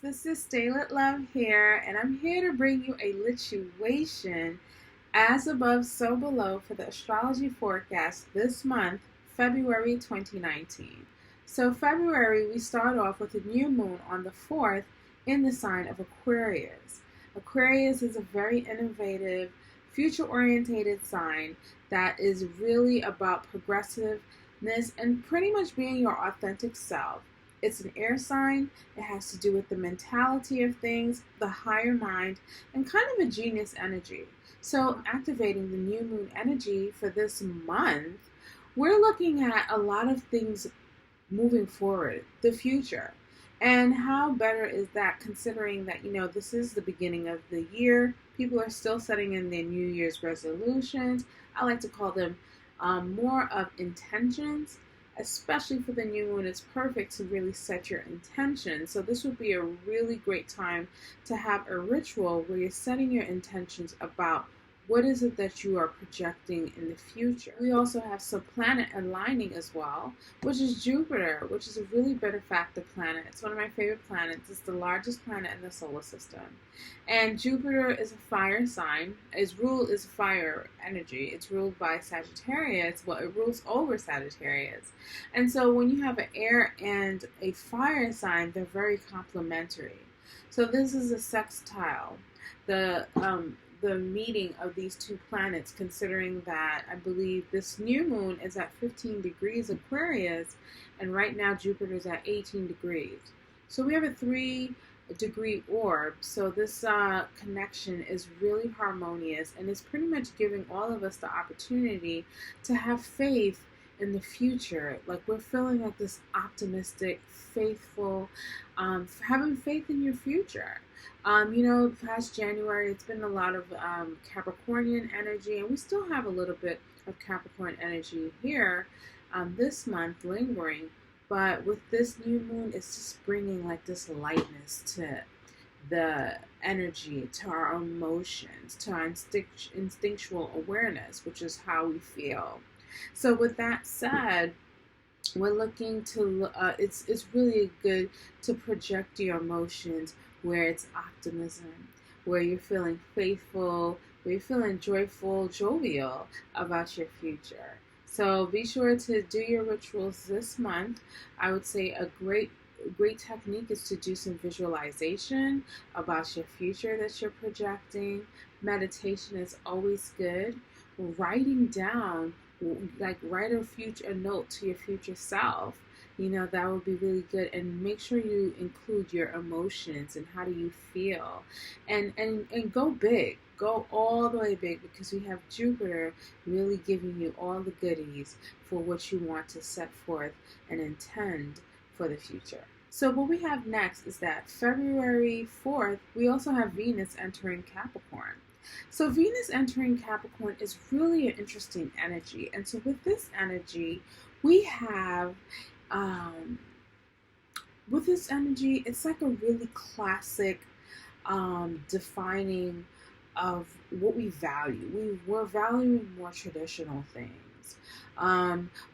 This is StayLit Love here, and I'm here to bring you a lituation as above, so below for the astrology forecast this month, February 2019. So February, we start off with a new moon on the 4th in the sign of Aquarius. Aquarius is a very innovative, future-orientated sign that is really about progressiveness and pretty much being your authentic self. It's an air sign. It has to do with the mentality of things, the higher mind, and kind of a genius energy. So activating the new moon energy for this month, we're looking at a lot of things moving forward, the future. And how better is that considering that, this is the beginning of the year. People are still setting in their New Year's resolutions. I like to call them more of intentions. Especially for the new moon, it's perfect to really set your intention. So this would be a really great time to have a ritual where you're setting your intentions about what is it that you are projecting in the future. We also have some planet aligning as well, which is Jupiter, which is a really benefactor planet. It's one of my favorite planets. It's the largest planet in the solar system. And Jupiter is a fire sign. Its rule is fire energy. It's ruled by Sagittarius. Well, it rules over Sagittarius. And so when you have an air and a fire sign, they're very complementary. So this is a sextile. The meeting of these two planets, considering that I believe this new moon is at 15 degrees Aquarius, and right now Jupiter is at 18 degrees. So we have a 3-degree orb. So this connection is really harmonious, and it's pretty much giving all of us the opportunity to have faith in the future. Like, we're feeling like this optimistic, faithful, having faith in your future. Past January, it's been a lot of Capricornian energy, and we still have a little bit of Capricorn energy here this month lingering. But with this new moon, it's just bringing like this lightness to the energy, to our emotions, to our instinctual awareness, which is how we feel. So with that said, we're looking to, it's really good to project your emotions where it's optimism, where you're feeling faithful, where you're feeling joyful, jovial about your future. So be sure to do your rituals this month. I would say a great technique is to do some visualization about your future that you're projecting. Meditation is always good. Writing down, like write a note to your future self. That would be really good. And make sure you include your emotions and how do you feel. And go big. Go all the way big, because we have Jupiter really giving you all the goodies for what you want to set forth and intend for the future. So what we have next is that February 4th, we also have Venus entering Capricorn. So Venus entering Capricorn is really an interesting energy. And so with this energy, we have it's like a really classic defining of what we value. We're valuing more traditional things.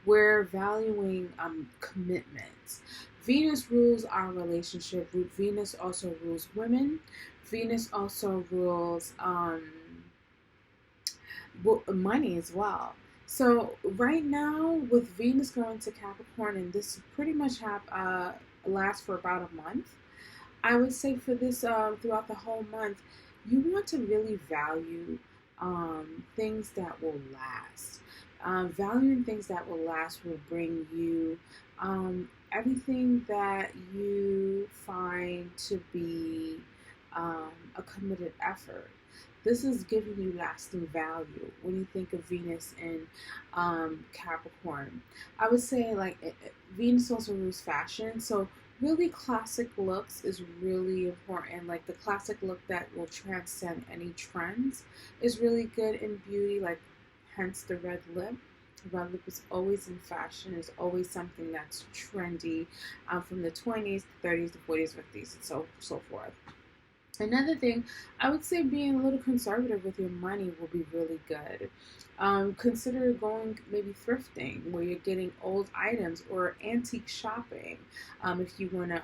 We're valuing commitments. Venus rules our relationship. Venus also rules women. Venus also rules money as well. So right now, with Venus going to Capricorn, and this pretty much lasts for about a month, I would say for this throughout the whole month, you want to really value things that will last. Valuing things that will last will bring you everything that you find to be a committed effort. This is giving you lasting value when you think of Venus in Capricorn. I would say Venus also rules fashion, so really classic looks is really important. Like the classic look that will transcend any trends is really good in beauty, like hence the red lip. The red lip is always in fashion, is always something that's trendy from the 20s, the 30s, the 40s, 50s, and so forth. Another thing, I would say being a little conservative with your money will be really good. Consider going maybe thrifting, where you're getting old items, or antique shopping if you want to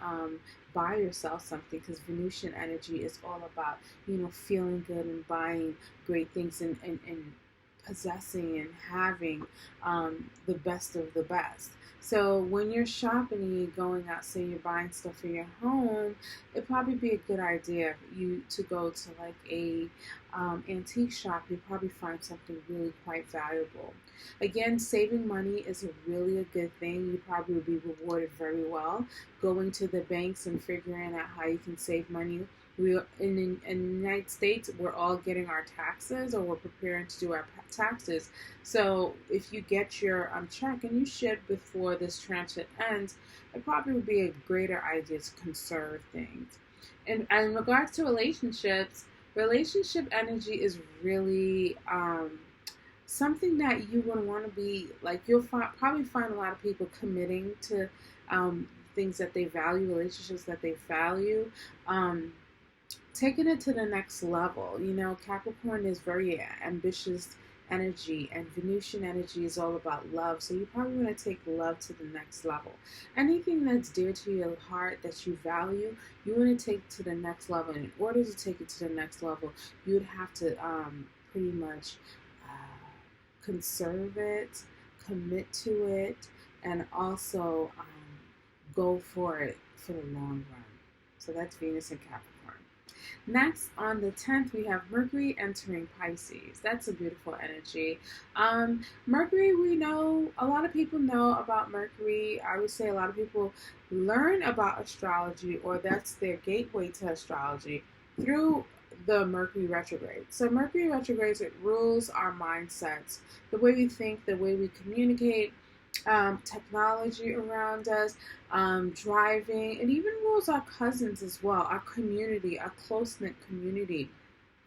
buy yourself something, because Venusian energy is all about, feeling good and buying great things, and possessing and having the best of the best. So when you're shopping and you're going out, say you're buying stuff for your home, it'd probably be a good idea you to go to like a antique shop. You'll probably find something really quite valuable. Again, saving money is really a good thing. You probably will be rewarded very well. Going to the banks and figuring out how you can save money. We in the United States, we're all getting our taxes, or we're preparing to do our taxes. So if you get your check, and you should before this transit ends, it probably would be a greater idea to conserve things. And in regards to relationships, relationship energy is really something that you would want to be like. You'll probably find a lot of people committing to things that they value, relationships that they value. Taking it to the next level. Capricorn is very ambitious energy, and Venusian energy is all about love. So you probably want to take love to the next level. Anything that's dear to your heart that you value, you want to take to the next level. And in order to take it to the next level, you would have to pretty much conserve it, commit to it, and also go for it for the long run. So that's Venus and Capricorn. Next, on the 10th, we have Mercury entering Pisces. That's a beautiful energy. Mercury, we know, a lot of people know about Mercury. I would say a lot of people learn about astrology, or that's their gateway to astrology, through the Mercury retrograde. So Mercury retrograde, it rules our mindsets, the way we think, the way we communicate, technology around us, driving. It even rules our cousins as well, our community, our close-knit community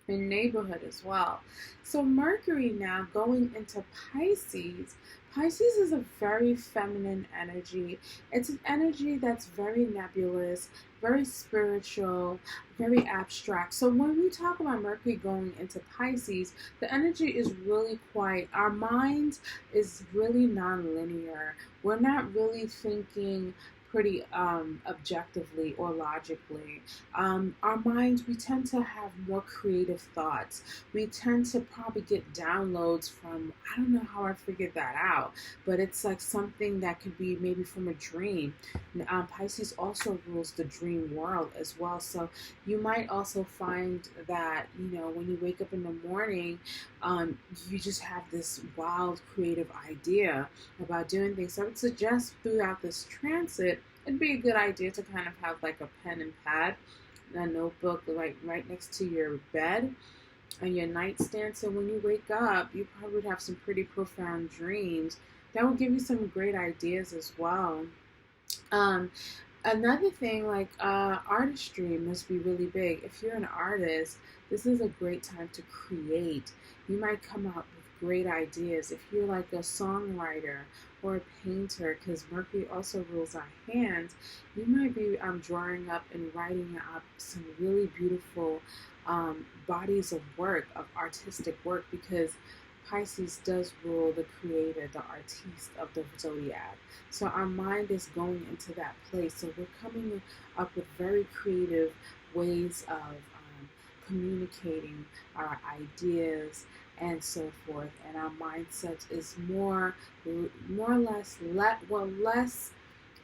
and neighborhood as well. So Mercury now going into Pisces. Pisces is a very feminine energy. It's an energy that's very nebulous, very spiritual, very abstract. So when we talk about Mercury going into Pisces, the energy is really quite, our mind is really non-linear. We're not really thinking pretty objectively or logically. Our minds, we tend to have more creative thoughts. We tend to probably get downloads from, I don't know how I figured that out, but it's like something that could be maybe from a dream. Pisces also rules the dream world as well. So you might also find that, when you wake up in the morning, you just have this wild creative idea about doing things. So I would suggest throughout this transit, it'd be a good idea to kind of have like a pen and pad, a notebook right next to your bed on your nightstand. So when you wake up, you probably would have some pretty profound dreams that will give you some great ideas as well. Another thing, like artistry must be really big. If you're an artist, this is a great time to create. You might come up with great ideas. If you're like a songwriter or a painter, because Mercury also rules our hands, you might be drawing up and writing up some really beautiful bodies of work, of artistic work, because Pisces does rule the creator, the artiste of the zodiac. So our mind is going into that place. So we're coming up with very creative ways of communicating our ideas and so forth. And our mindset is more or less, less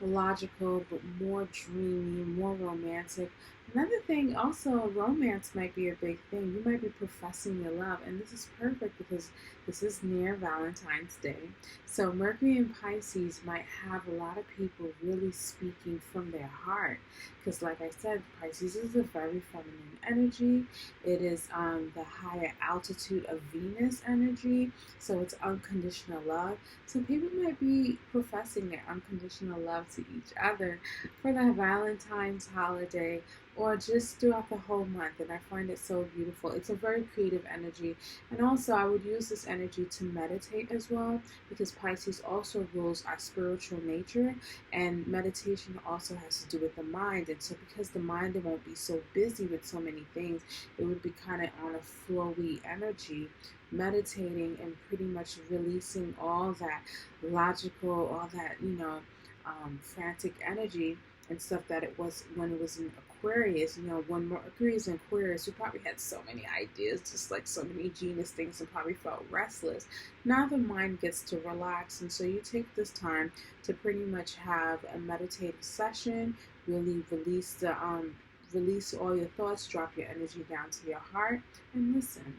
logical, but more dreamy, more romantic. Another thing, also, romance might be a big thing. You might be professing your love, and this is perfect because this is near Valentine's Day. So Mercury in Pisces might have a lot of people really speaking from their heart, because like I said, Pisces is a very feminine energy. It is the higher altitude of Venus energy, so it's unconditional love. So people might be professing their unconditional love to each other for the Valentine's holiday, or just throughout the whole month. And I find it so beautiful. It's a very creative energy. And also I would use this energy to meditate as well, because Pisces also rules our spiritual nature, and meditation also has to do with the mind. And so because the mind won't be so busy with so many things, it would be kind of on a flowy energy, meditating and pretty much releasing all that logical, all that, frantic energy, and stuff that it was when it was in Aquarius. When Mercury is in Aquarius, we probably had so many ideas, just like so many genius things, and probably felt restless. Now the mind gets to relax, and so you take this time to pretty much have a meditative session, really release all your thoughts, drop your energy down to your heart, and listen.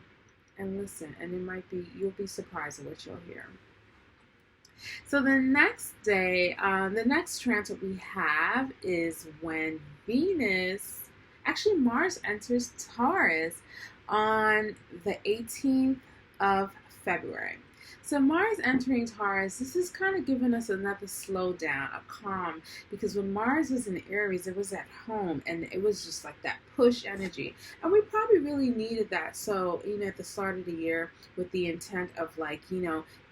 And it might be, you'll be surprised at what you'll hear. So the next day, the next transit we have is when Mars enters Taurus on the 18th of February. So Mars entering Taurus, this is kind of giving us another slowdown, a calm, because when Mars was in Aries, it was at home, and it was just like that push energy, and we probably really needed that. So, at the start of the year, with the intent of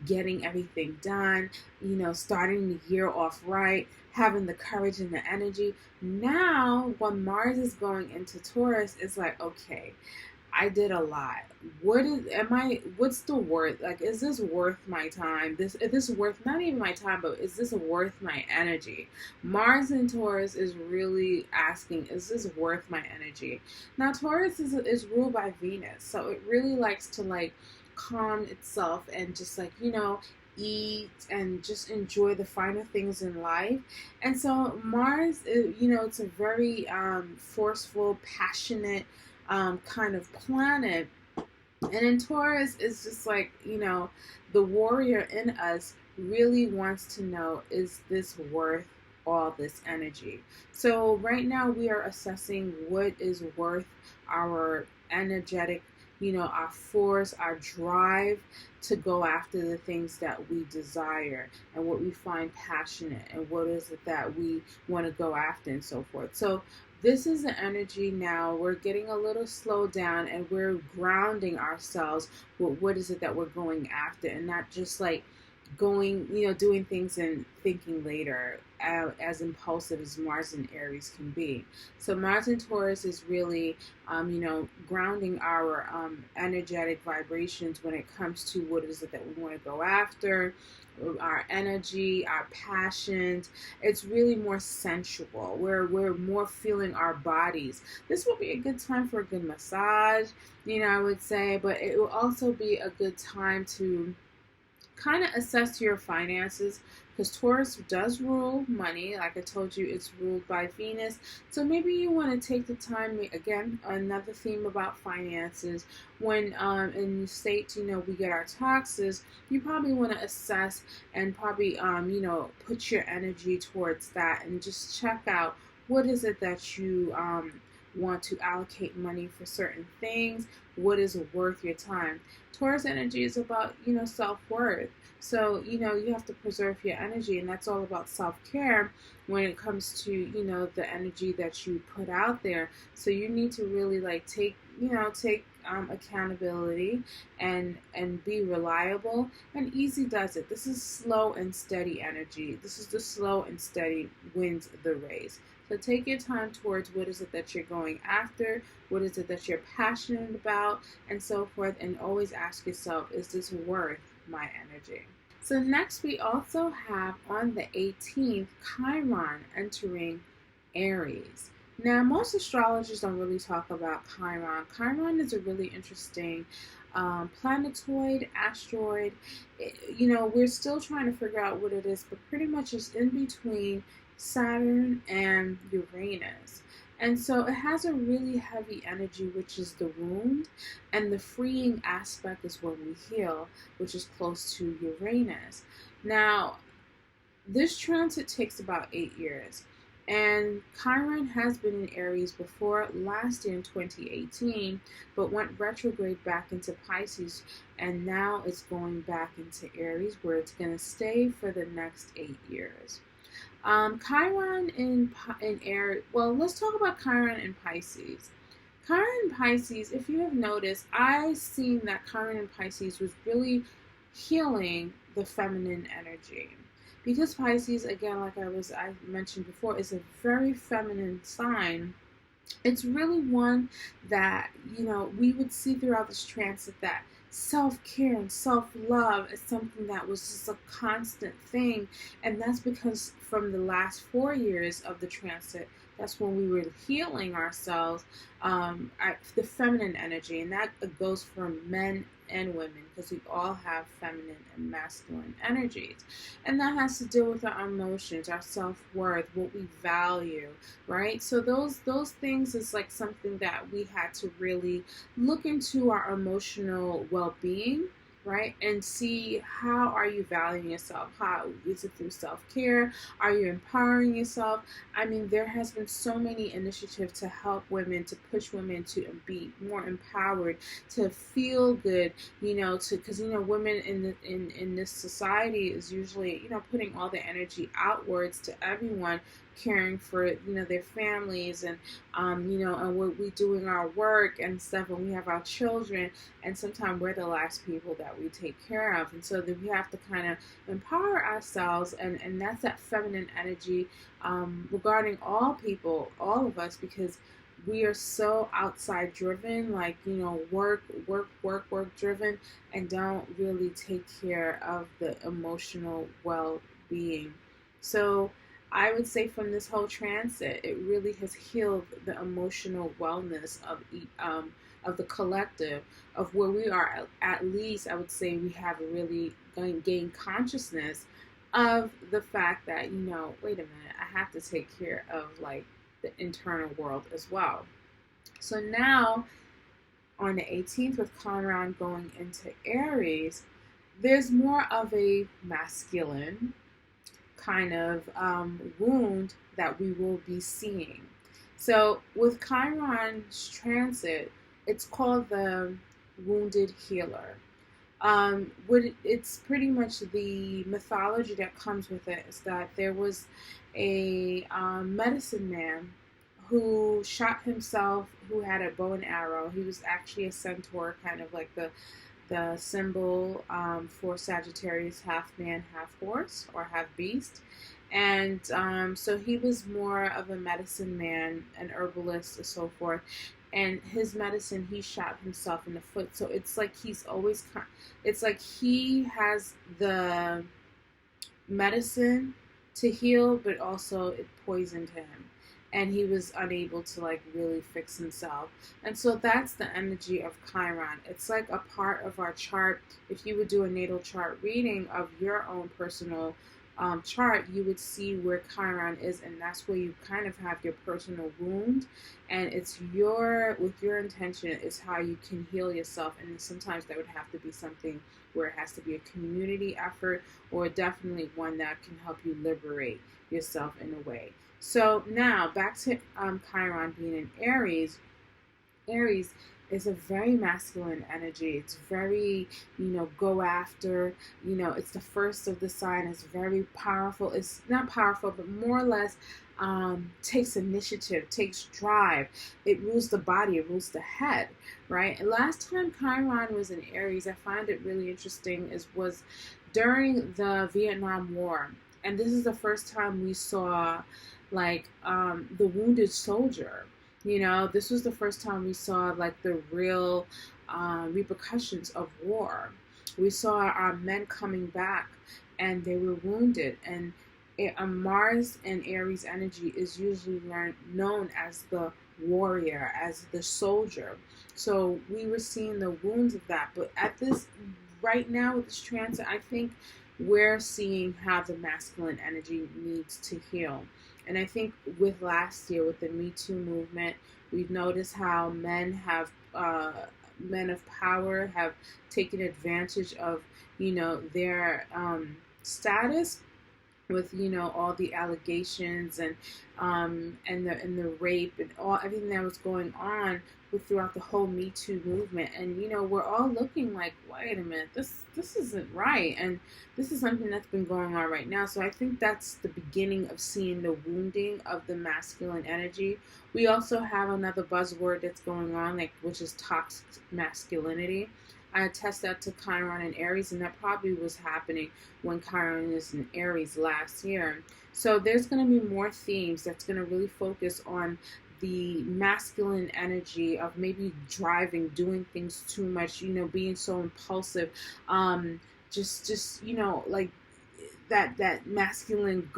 getting everything done, starting the year off right, having the courage and the energy. Now, when Mars is going into Taurus, it's like, okay, I did a lot. What's the worth? Like, is this worth my time? Is this worth, not even my time, but is this worth my energy? Mars in Taurus is really asking, is this worth my energy? Now, Taurus is ruled by Venus, so it really likes to calm itself and just eat and just enjoy the finer things in life. And so Mars, it's a very forceful, passionate kind of planet. And in Taurus, it's just the warrior in us really wants to know, is this worth all this energy? So right now we are assessing what is worth our energetic, our force, our drive to go after the things that we desire and what we find passionate, and what is it that we want to go after, and so forth. So this is the energy now. We're getting a little slowed down, and we're grounding ourselves with what is it that we're going after, and not just going, doing things and thinking later, as impulsive as Mars and Aries can be. So Mars and Taurus is really, grounding our energetic vibrations when it comes to what is it that we want to go after, our energy, our passions. It's really more sensual. We're more feeling our bodies. This will be a good time for a good massage, I would say, but it will also be a good time to kind of assess your finances, because Taurus does rule money. Like I told you, it's ruled by Venus. So maybe you want to take the time, again, another theme about finances. When in the States, we get our taxes, you probably want to assess and probably, put your energy towards that, and just check out what is it that you want to allocate money for certain things. What is worth your time? Taurus energy is about, self-worth. So, you have to preserve your energy, and that's all about self-care when it comes to, the energy that you put out there. So you need to really take accountability and be reliable, and easy does it. This is slow and steady energy. This is the slow and steady wins the race. So take your time towards what is it that you're going after, what is it that you're passionate about, and so forth, and always ask yourself, is this worth my energy? So next we also have on the 18th, Chiron entering Aries. Now, most astrologers don't really talk about Chiron. Chiron is a really interesting planetoid, asteroid. We're still trying to figure out what it is, but pretty much it's in between Saturn and Uranus. And so it has a really heavy energy, which is the wound, and the freeing aspect is when we heal, which is close to Uranus. Now, this transit takes about 8 years, and Chiron has been in Aries before, last year in 2018, but went retrograde back into Pisces, and now it's going back into Aries, where it's going to stay for the next 8 years. Chiron in Aries. Well, let's talk about Chiron in Pisces. Chiron in Pisces, if you have noticed, I've seen that Chiron in Pisces was really healing the feminine energy. Because Pisces, again, like I mentioned before, is a very feminine sign. It's really one that, we would see throughout this transit that self-care and self-love is something that was just a constant thing. And that's because from the last 4 years of the transit, that's when we were healing ourselves, the feminine energy. And that goes for men and women, because we all have feminine and masculine energies. And that has to deal with our emotions, our self-worth, what we value, right? So those things is like something that we had to really look into our emotional well-being, right? And see, how are you valuing yourself? How is it through self-care? Are you empowering yourself? I mean, there has been so many initiatives to help women, to push women to be more empowered, to feel good, because women in this society is usually, putting all the energy outwards to everyone, caring for their families, and and what we do in our work and stuff, and we have our children, and sometimes we're the last people that we take care of. And so then we have to kind of empower ourselves, and that's that feminine energy, regarding all people, all of us, because we are so outside driven, like, work driven, and don't really take care of the emotional well-being. So I would say from this whole transit, it really has healed the emotional wellness of the collective, of where we are. At least I would say we have really gained consciousness of the fact that, wait a minute, I have to take care of like the internal world as well. So now on the 18th, with Chiron going into Aries, there's more of a masculine kind of wound that we will be seeing. So with Chiron's transit, it's called the wounded healer. It's pretty much the mythology that comes with it is that there was a medicine man who shot himself, who had a bow and arrow. He was actually a centaur, kind of like the symbol for Sagittarius, half man, half horse, or half beast. And so he was more of a medicine man, an herbalist, and so forth. And his medicine, he shot himself in the foot. So it's like it's like he has the medicine to heal, but also it poisoned him, and he was unable to like really fix himself. And so that's the energy of Chiron. It's like a part of our chart. If you would do a natal chart reading of your own personal chart, you would see where Chiron is, and that's where you kind of have your personal wound, and it's with your intention is how you can heal yourself. And sometimes that would have to be something where it has to be a community effort, or definitely one that can help you liberate yourself in a way. So now back to Chiron being in Aries. Aries is a very masculine energy. It's very, go after, it's the first of the sign. It's very powerful. It's not powerful, but more or less takes initiative, takes drive. It rules the body, it rules the head, right? And last time Chiron was in Aries, I find it really interesting, was during the Vietnam War. And this is the first time we saw like the wounded soldier. This was the first time we saw like the real repercussions of war. We saw our men coming back, and they were wounded. And Mars and Aries energy is usually known as the warrior, as the soldier. So we were seeing the wounds of that. But at this right now with this transit, I think we're seeing how the masculine energy needs to heal. And I think with last year, with the Me Too movement, we've noticed how men of power have taken advantage of, their status with, all the allegations and the rape and everything that was going on throughout the whole Me Too movement. And we're all looking like, wait a minute, this isn't right, and this is something that's been going on right now. So I think that's the beginning of seeing the wounding of the masculine energy. We also have another buzzword that's going on, which is toxic masculinity. I attest that to Chiron and Aries, and that probably was happening when Chiron is in Aries last year. So there's going to be more themes that's going to really focus on the masculine energy of maybe driving, doing things too much, being so impulsive, just like that masculine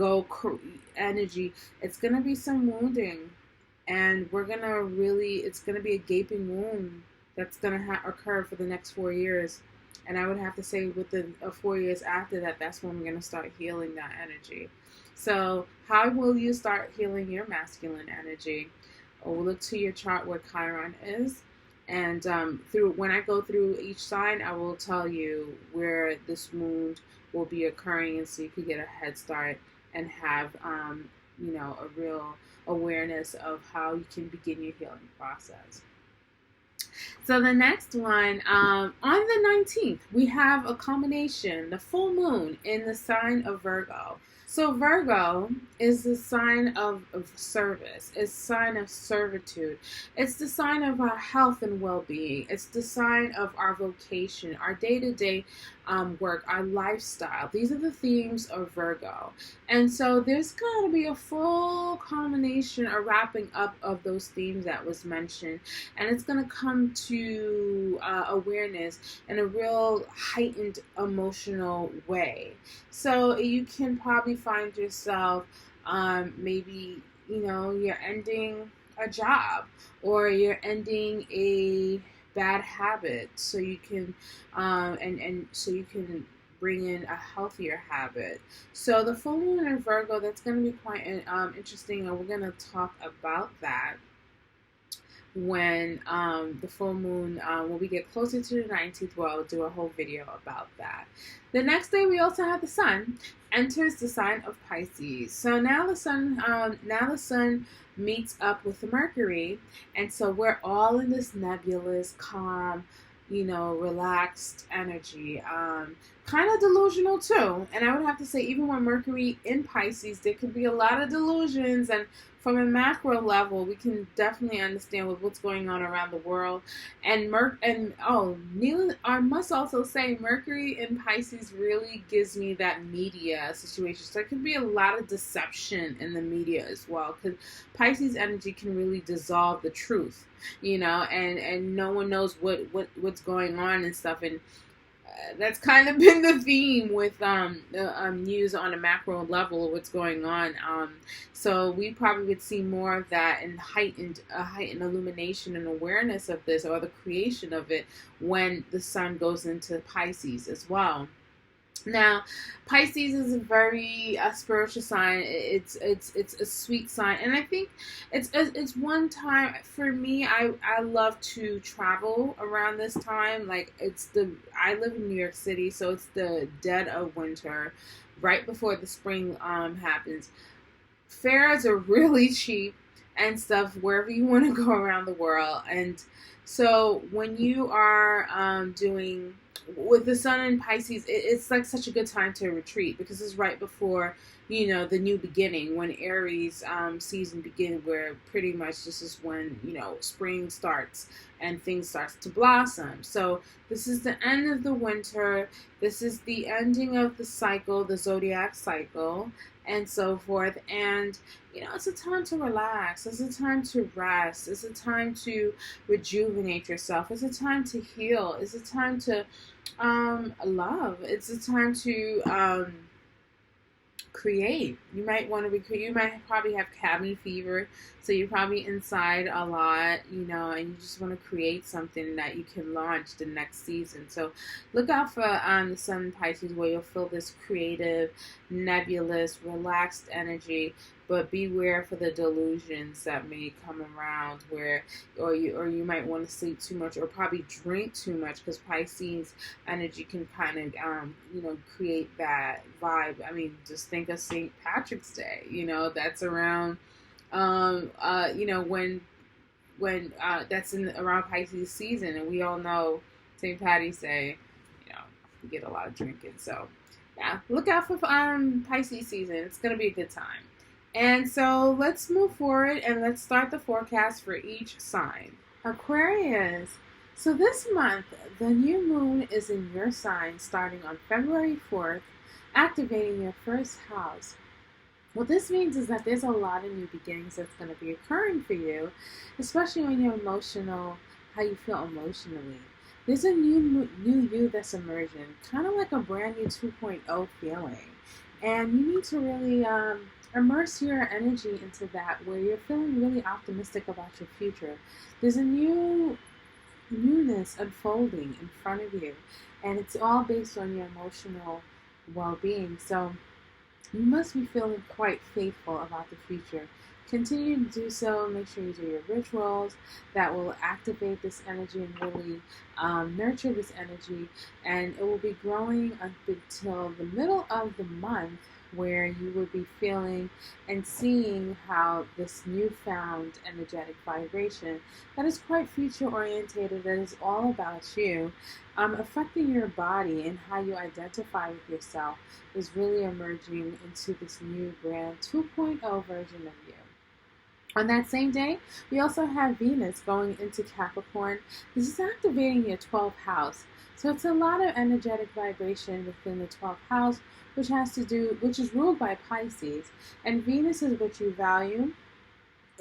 energy. It's gonna be some wounding, and it's gonna be a gaping wound that's gonna occur for the next 4 years. And I would have to say within 4 years after that, that's when we're gonna start healing that energy. So how will you start healing your masculine energy? We'll look to your chart where Chiron is, and when I go through each sign, I will tell you where this wound will be occurring, and so you can get a head start and have a real awareness of how you can begin your healing process. So the next one, on the 19th, we have a combination, the full moon in the sign of Virgo. So Virgo is the sign of service. It's a sign of servitude. It's the sign of our health and well-being. It's the sign of our vocation, our day-to-day work, our lifestyle. These are the themes of Virgo. And so there's going to be a full combination, a wrapping up of those themes that was mentioned. And it's going to come to awareness in a real heightened emotional way. So you can probably find yourself maybe, you're ending a job, or you're ending a bad habit, so you can and so you can bring in a healthier habit. So the full moon in Virgo, that's going to be quite interesting, and we're going to talk about that when the full moon, when we get closer to the 19th. Well, I'll do a whole video about that. The next day, we also have the sun enters the sign of Pisces. So now the sun meets up with the Mercury, and so we're all in this nebulous, calm, relaxed energy, kind of delusional too. And I would have to say, even when Mercury in Pisces, there could be a lot of delusions, and from a macro level, we can definitely understand with what's going on around the world. And I must also say, Mercury in Pisces really gives me that media situation. So there could be a lot of deception in the media as well, because Pisces energy can really dissolve the truth, and no one knows what's going on and stuff. And that's kind of been the theme with news on a macro level of what's going on. So we probably would see more of that and heightened illumination and awareness of this, or the creation of it, when the sun goes into Pisces as well. Now, Pisces is a very spiritual sign. It's a sweet sign, and I think it's one time for me. I love to travel around this time. Like I live in New York City, so it's the dead of winter, right before the spring happens. Fares are really cheap and stuff wherever you want to go around the world, and so when you are doing with the sun in Pisces, it's like such a good time to retreat, because it's right before, the new beginning, when Aries season begins, where pretty much this is when, spring starts and things starts to blossom. So this is the end of the winter. This is the ending of the cycle, the zodiac cycle, and so forth. And, it's a time to relax. It's a time to rest. It's a time to rejuvenate yourself. It's a time to heal. It's a time to love. It's a time to create. You might want to you might probably have cabin fever, so you're probably inside a lot, and you just want to create something that you can launch the next season. So look out for the sun in Pisces, where you'll feel this creative, nebulous, relaxed energy. But beware for the delusions that may come around, or you might want to sleep too much, or probably drink too much, because Pisces energy can kind of create that vibe. I mean, just think of St. Patrick's Day. That's around when that's around Pisces season, and we all know St. Patty's Day. You get a lot of drinking. So yeah, look out for Pisces season. It's gonna be a good time. And so let's move forward and let's start the forecast for each sign. Aquarius. So this month, the new moon is in your sign starting on February 4th, activating your first house. What this means is that there's a lot of new beginnings that's going to be occurring for you, especially when you're emotional, how you feel emotionally. There's a new you that's emerging, kind of like a brand new 2.0 feeling. And you need to really immerse your energy into that, where you're feeling really optimistic about your future. There's a newness unfolding in front of you, and it's all based on your emotional well-being. So you must be feeling quite faithful about the future. Continue to do so. Make sure you do your rituals that will activate this energy and really nurture this energy. And it will be growing up until the middle of the month, where you will be feeling and seeing how this newfound energetic vibration that is quite future orientated, that is all about you, affecting your body and how you identify with yourself, is really emerging into this new brand 2.0 version of you. On that same day, we also have Venus going into Capricorn. This is activating your 12th house. So it's a lot of energetic vibration within the 12th house, which is ruled by Pisces. And Venus is what you value.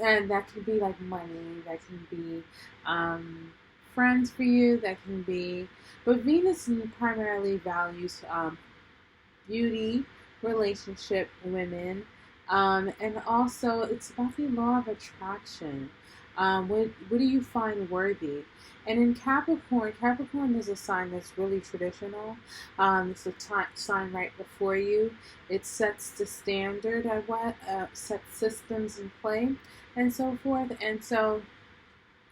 And that can be like money, that can be friends for you, but Venus primarily values beauty, relationship, women, and also it's about the law of attraction. What do you find worthy? And in Capricorn is a sign that's really traditional. It's a sign right before you. It sets the standard of what sets systems in play, and so forth.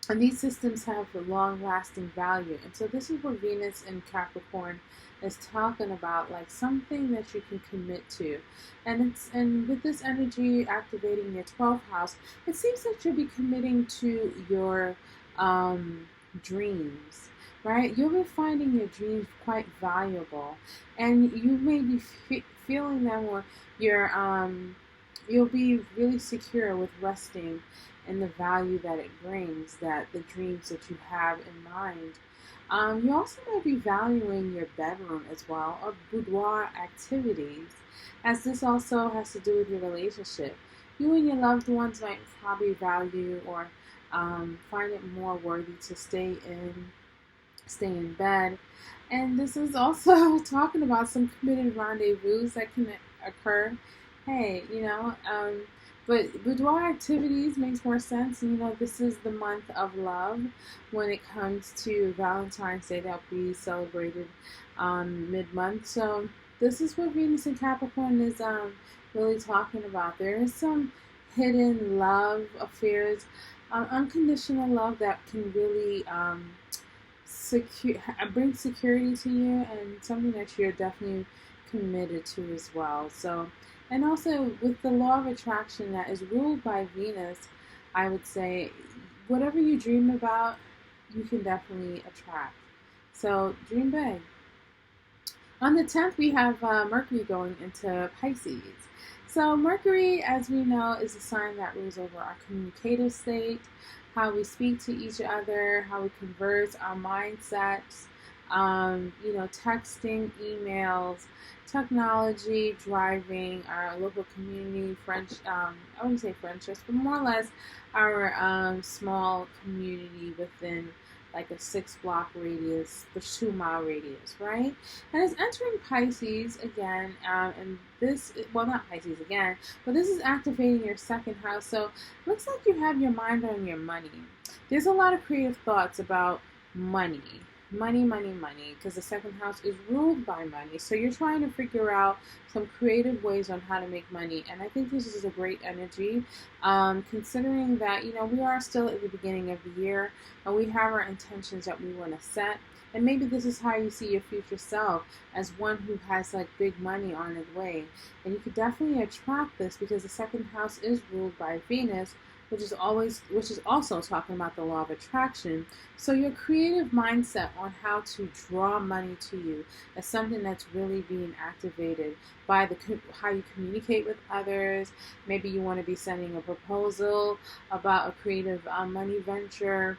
And these systems have a long-lasting value. And so this is what Venus in Capricorn is talking about, like something that you can commit to. And with this energy activating your 12th house, it seems that you'll be committing to your dreams, right? You'll be finding your dreams quite valuable, and you may be feeling them, or you'll be really secure with resting in the value that it brings, that the dreams that you have in mind. You also might be valuing your bedroom as well, or boudoir activities, as this also has to do with your relationship. You and your loved ones might probably value or find it more worthy to stay in bed. And this is also talking about some committed rendezvous that can occur. Hey, but boudoir activities makes more sense. This is the month of love when it comes to Valentine's Day that we celebrated mid-month. So this is what Venus and Capricorn is really talking about. There is some hidden love affairs, unconditional love that can really bring security to you, and something that you're definitely committed to as well. So, and also with the law of attraction that is ruled by Venus, I would say whatever you dream about, you can definitely attract. So dream big. On the 10th, we have Mercury going into Pisces. So Mercury, as we know, is a sign that rules over our communicative state, how we speak to each other, how we converse, our mindsets, texting, emails, technology, driving, our local community, I wouldn't say friendships, but more or less our small community within like a 6-block radius, the 2-mile radius, right? And it's entering Pisces again, and not Pisces again, but this is activating your 2nd house. So it looks like you have your mind on your money. There's a lot of creative thoughts about money, because the 2nd house is ruled by money. So you're trying to figure out some creative ways on how to make money, and I think this is a great energy, considering that we are still at the beginning of the year, and we have our intentions that we want to set. And maybe this is how you see your future self, as one who has like big money on its way. And you could definitely attract this, because the 2nd house is ruled by Venus, which is also talking about the law of attraction. So your creative mindset on how to draw money to you is something that's really being activated by how you communicate with others. Maybe you want to be sending a proposal about a creative money venture,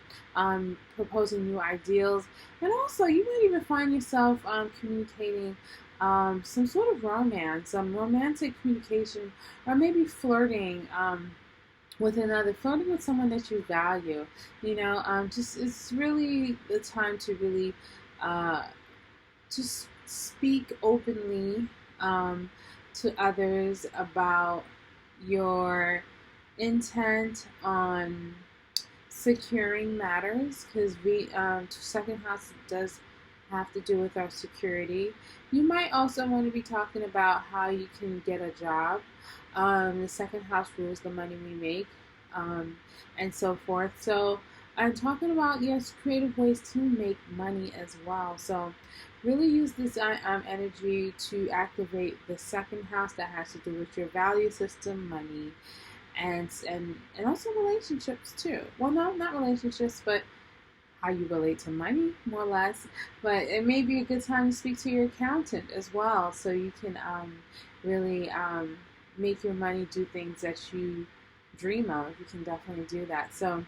proposing new ideals. And also, you might even find yourself communicating some sort of romance, some romantic communication, or maybe flirting with another, flirting with someone that you value. Just it's really the time to really uh, just speak openly to others about your intent on securing matters, because we second house does have to do with our security. You might also want to be talking about how you can get a job. The second house rules the money we make, and so forth. So I'm talking about, yes, creative ways to make money as well. So really use this energy to activate the second house that has to do with your value system, money, and also relationships too. Well, no, not relationships, but how you relate to money, more or less. But it may be a good time to speak to your accountant as well, so you can really make your money do things that you dream of. You can definitely do that. So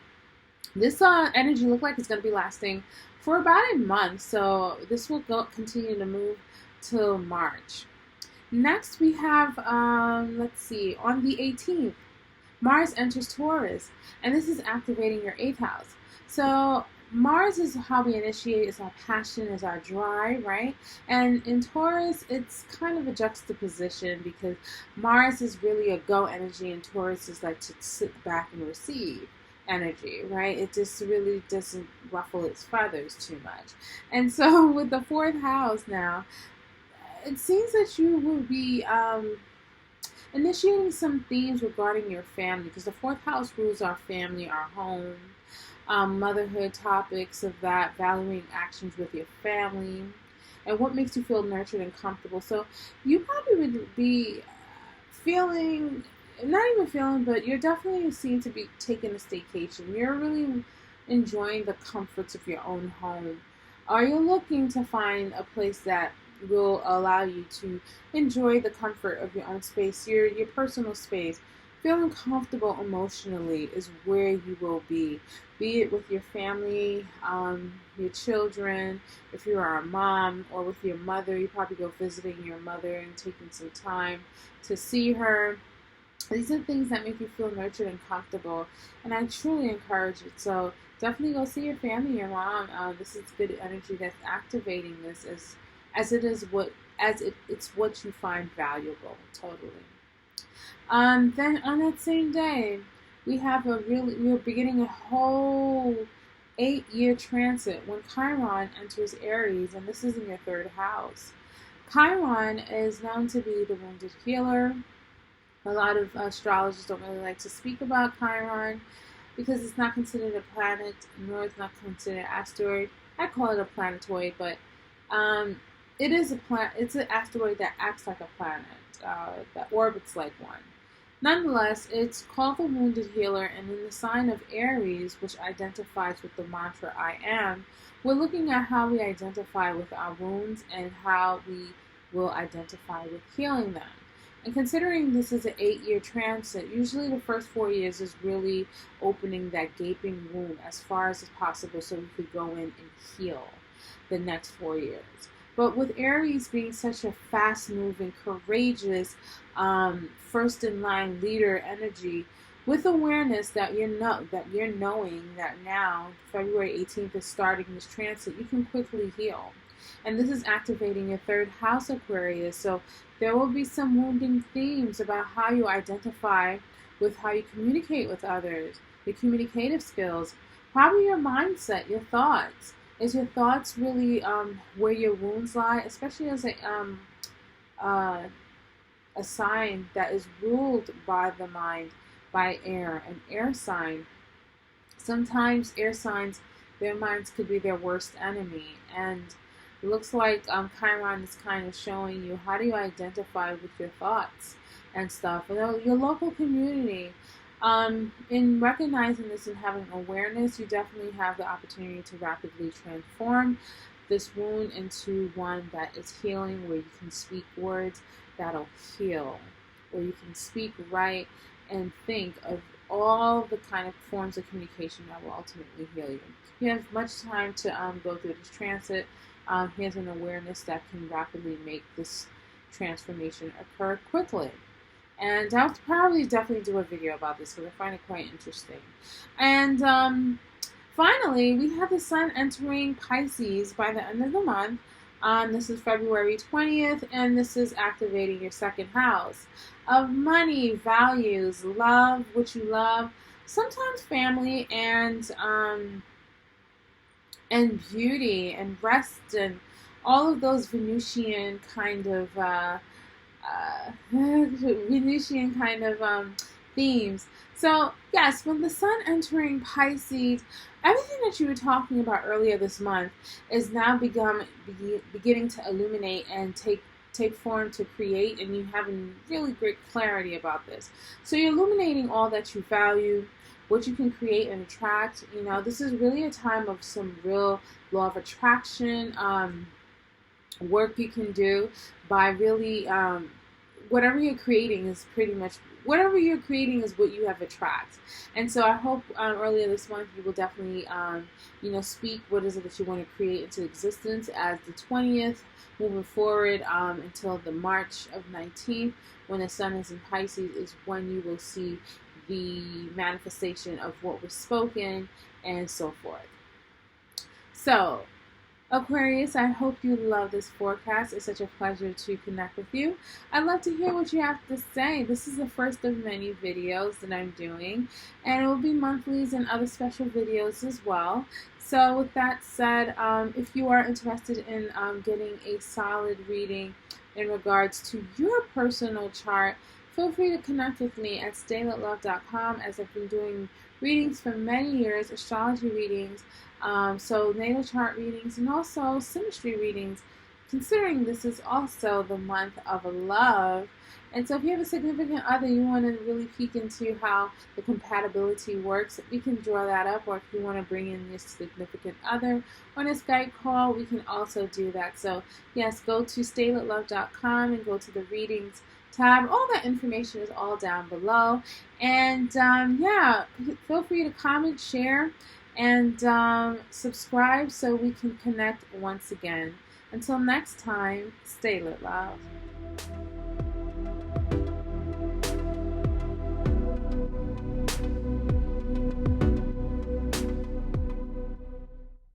this energy look like it's going to be lasting for about a month. So this will continue to move till March. Next, we have, let's see, on the 18th, Mars enters Taurus, and this is activating your 8th house. So Mars is how we initiate, is our passion, is our drive, right? And in Taurus, it's kind of a juxtaposition, because Mars is really a go energy, and Taurus is like to sit back and receive energy, right? It just really doesn't ruffle its feathers too much. And so with the 4th house now, it seems that you will be initiating some themes regarding your family, because the 4th house rules our family, our home, motherhood, topics of that, valuing actions with your family, and what makes you feel nurtured and comfortable. So you probably would be feeling, not even feeling, but you're definitely seen to be taking a staycation. You're really enjoying the comforts of your own home. Are you looking to find a place that will allow you to enjoy the comfort of your own space, your personal space? Feeling comfortable emotionally is where you will be it with your family, your children. If you are a mom, or with your mother, you probably go visiting your mother and taking some time to see her. These are things that make you feel nurtured and comfortable, and I truly encourage it. So definitely go see your family, your mom. This is good energy that's activating this, as it is it's what you find valuable. Totally. Then on that same day, we're beginning a whole 8-year transit when Chiron enters Aries, and this is in your 3rd house. Chiron is known to be the wounded healer. A lot of astrologers don't really like to speak about Chiron, because it's not considered a planet, nor is not considered an asteroid. I call it a planetoid, but it is it's an asteroid that acts like a planet, that orbits like one. Nonetheless, it's called the Wounded Healer, and in the sign of Aries, which identifies with the mantra I am, we're looking at how we identify with our wounds and how we will identify with healing them. And considering this is an 8-year transit, usually the first 4 years is really opening that gaping wound as far as possible, so we could go in and heal the next 4 years. But with Aries being such a fast-moving, courageous, first in line leader energy, with awareness that you're knowing that now February 18th is starting this transit, you can quickly heal. And this is activating your 3rd house, Aquarius. So there will be some wounding themes about how you identify with how you communicate with others, your communicative skills, probably your mindset, your thoughts. Is your thoughts really where your wounds lie, especially as a sign that is ruled by the mind, by air, an air sign? Sometimes air signs, their minds could be their worst enemy, and it looks like Chiron is kind of showing you, how do you identify with your thoughts and stuff. Your local community, in recognizing this and having awareness, you definitely have the opportunity to rapidly transform this wound into one that is healing, where you can speak words that'll heal, where you can speak right and think of all the kind of forms of communication that will ultimately heal you. If you have much time to go through this transit, here's an awareness that can rapidly make this transformation occur quickly. And I'll probably definitely do a video about this because I find it quite interesting. And finally, we have the sun entering Pisces by the end of the month. This is February 20th, and this is activating your second house of money, values, love, what you love, sometimes family, and beauty and rest and all of those Venusian kind of themes. So yes, when the sun entering Pisces, everything that you were talking about earlier this month is now beginning to illuminate and take form to create, and you having really great clarity about this. So you're illuminating all that you value, what you can create and attract. You know, this is really a time of some real law of attraction work you can do by really whatever you're creating is pretty much whatever you're creating is what you have attracted. And so I hope earlier this month you will definitely speak what is it that you want to create into existence as the 20th moving forward until the March of 19th, when the sun is in Pisces, is when you will see the manifestation of what was spoken and so forth. So Aquarius, I hope you love this forecast. It's such a pleasure to connect with you. I'd love to hear what you have to say. This is the first of many videos that I'm doing, and it will be monthlies and other special videos as well. So with that said, if you are interested in getting a solid reading in regards to your personal chart, feel free to connect with me at StayLitLove.com, as I've been doing readings for many years, astrology readings, so natal chart readings, and also synastry readings, considering this is also the month of love. And so if you have a significant other, you want to really peek into how the compatibility works, we can draw that up. Or if you want to bring in your significant other on a Skype call, we can also do that. So yes, go to StayLitLove.com and go to the readings tab. All that information is all down below. And yeah, feel free to comment, share, and subscribe so we can connect once again. Until next time, stay lit, love.